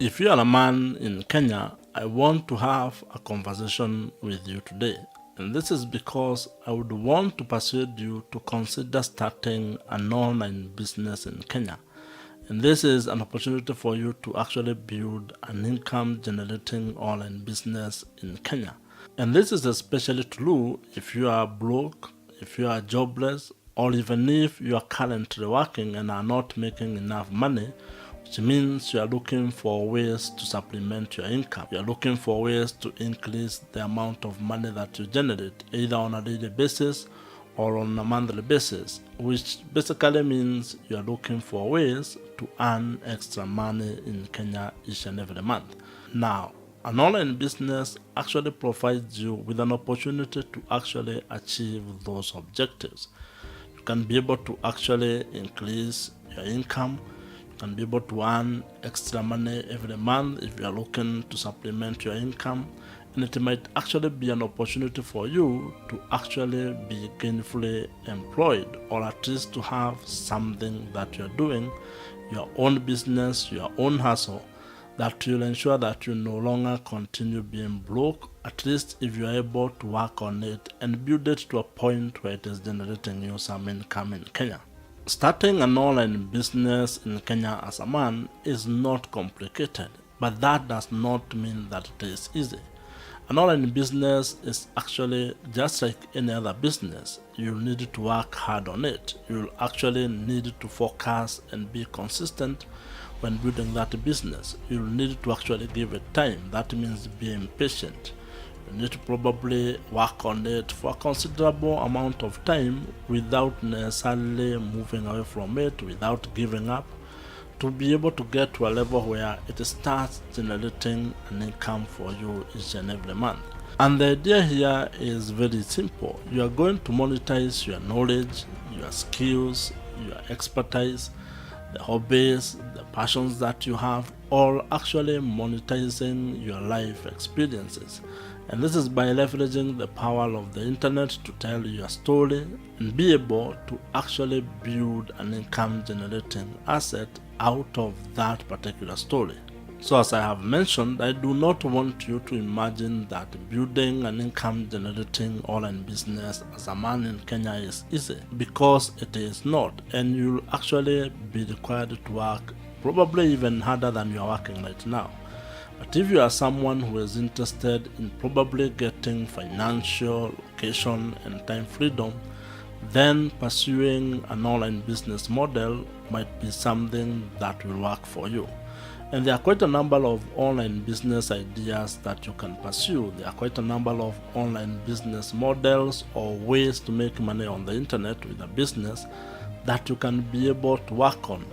If you are a man in Kenya, I want to have a conversation with you today. And this is because I would want to persuade you to consider starting an online business in Kenya. And this is an opportunity for you to actually build an income generating online business in Kenya. And this is especially true if you are broke, if you are jobless, or even if you are currently working and are not making enough money, which means you are looking for ways to supplement your income. You are looking for ways to increase the amount of money that you generate, either on a daily basis or on a monthly basis, which basically means you are looking for ways to earn extra money in Kenya each and every month. Now, an online business actually provides you with an opportunity to actually achieve those objectives. You can be able to actually increase your income. You can be able to earn extra money every month if you are looking to supplement your income. And it might actually be an opportunity for you to actually be gainfully employed, or at least to have something that you're doing, your own business, your own hustle, that will ensure that you no longer continue being broke, at least if you're able to work on it and build it to a point where it is generating you some income in Kenya. Starting an online business in Kenya as a man is not complicated, but that does not mean that it is easy. An online business is actually just like any other business. You'll need to work hard on it. You'll actually need to focus and be consistent when building that business. You'll need to actually give it time. That means being patient. You need to probably work on it for a considerable amount of time without necessarily moving away from it, without giving up, to be able to get to a level where it starts generating an income for you each and every month. And the idea here is very simple. You are going to monetize your knowledge, your skills, your expertise, the hobbies, the passions that you have, all actually monetizing your life experiences. And this is by leveraging the power of the internet to tell your story and be able to actually build an income generating asset out of that particular story. So as I have mentioned, I do not want you to imagine that building an income generating online business as a man in Kenya is easy, because it is not, and you'll actually be required to work probably even harder than you are working right now. But if you are someone who is interested in probably getting financial, location, and time freedom, then pursuing an online business model might be something that will work for you. And there are quite a number of online business ideas that you can pursue. There are quite a number of online business models or ways to make money on the internet with a business that you can be able to work on.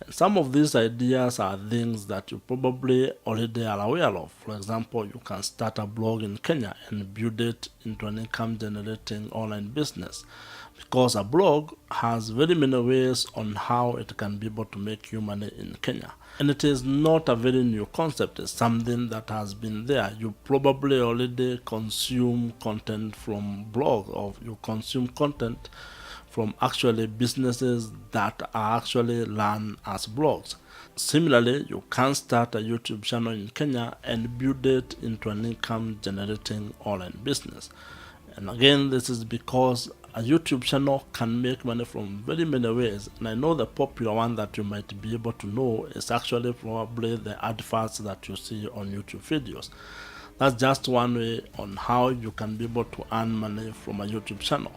And some of these ideas are things that you probably already are aware of. For example, you can start a blog in Kenya and build it into an income generating online business, because a blog has very many ways on how it can be able to make you money in Kenya. And it is not a very new concept. It's something that has been there. You probably already consume content from blogs, or you consume content from actually businesses that are actually run as blogs. Similarly, you can start a YouTube channel in Kenya and build it into an income generating online business. And again, this is because a YouTube channel can make money from very many ways. And I know the popular one that you might be able to know is actually probably the adverts that you see on YouTube videos. That's just one way on how you can be able to earn money from a YouTube channel.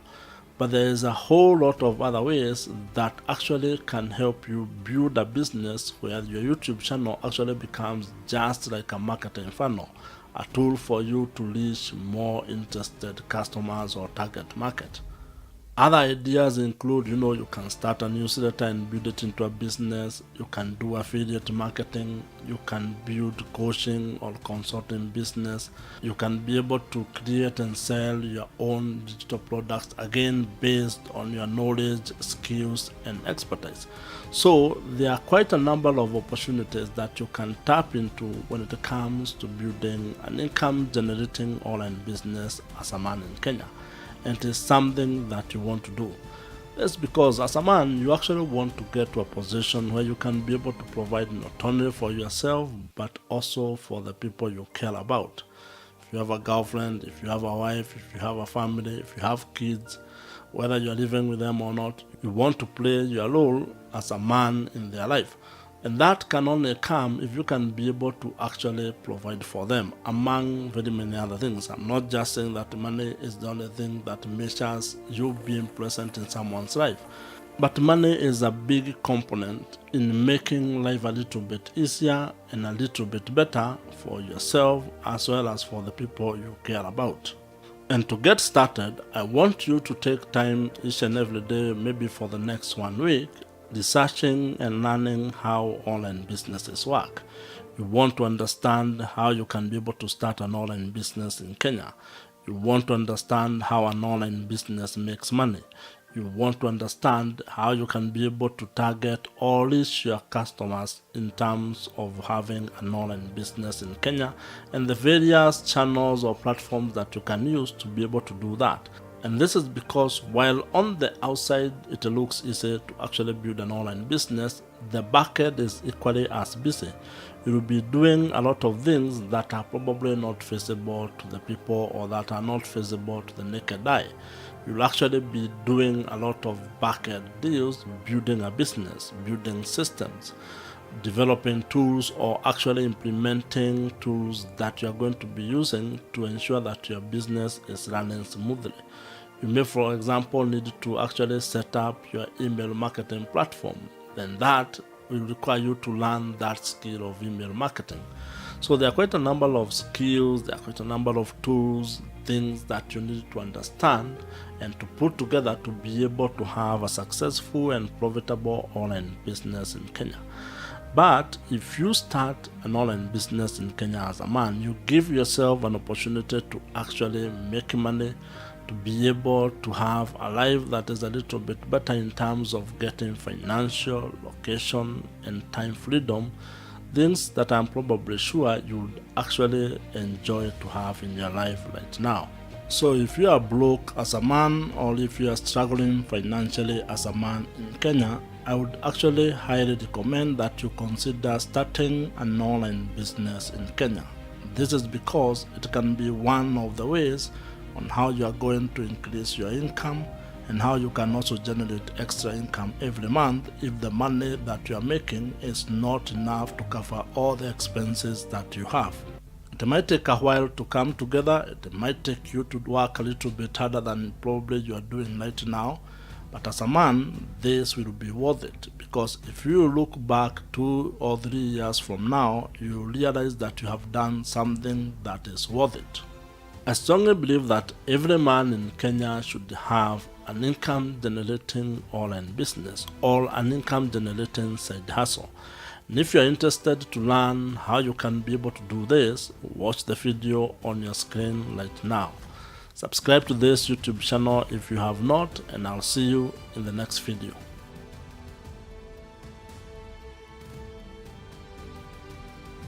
But there is a whole lot of other ways that actually can help you build a business where your YouTube channel actually becomes just like a marketing funnel, a tool for you to reach more interested customers or target market. Other ideas include, you can start a newsletter and build it into a business. You can do affiliate marketing. You can build coaching or consulting business. You can be able to create and sell your own digital products, again based on your knowledge, skills, and expertise. So there are quite a number of opportunities that you can tap into when it comes to building an income generating online business as a man in Kenya. And it is something that you want to do. It's because as a man, you actually want to get to a position where you can be able to provide not only for yourself, but also for the people you care about. If you have a girlfriend, if you have a wife, if you have a family, if you have kids, whether you're living with them or not, you want to play your role as a man in their life. And that can only come if you can be able to actually provide for them, among very many other things. I'm not just saying that money is the only thing that measures you being present in someone's life. But money is a big component in making life a little bit easier and a little bit better for yourself as well as for the people you care about. And to get started, I want you to take time each and every day, maybe for the next 1 week, researching and learning how online businesses work. You want to understand how you can be able to start an online business in Kenya. You want to understand how an online business makes money. You want to understand how you can be able to target or reach your customers in terms of having an online business in Kenya and the various channels or platforms that you can use to be able to do that. And this is because while on the outside it looks easy to actually build an online business, the back end is equally as busy. You will be doing a lot of things that are probably not visible to the people or that are not visible to the naked eye. You'll actually be doing a lot of back-end deals, building a business, building systems, developing tools, or actually implementing tools that you're going to be using to ensure that your business is running smoothly. You may, for example, need to actually set up your email marketing platform. Then that will require you to learn that skill of email marketing. So there are quite a number of skills, there are quite a number of tools, things that you need to understand and to put together to be able to have a successful and profitable online business in Kenya. But if you start an online business in Kenya as a man, you give yourself an opportunity to actually make money, to be able to have a life that is a little bit better in terms of getting financial, location, and time freedom, things that I'm probably sure you would actually enjoy to have in your life right now. So if you are broke as a man or if you are struggling financially as a man in Kenya, I would actually highly recommend that you consider starting an online business in Kenya. This is because it can be one of the ways on how you are going to increase your income and how you can also generate extra income every month if the money that you are making is not enough to cover all the expenses that you have. It might take a while to come together. It might take you to work a little bit harder than probably you are doing right now. But as a man, this will be worth it, because if you look back 2 or 3 years from now, you realize that you have done something that is worth it. I strongly believe that every man in Kenya should have an income generating online business or an income generating side hustle. And if you are interested to learn how you can be able to do this, watch the video on your screen right now. Subscribe to this YouTube channel if you have not, and I'll see you in the next video.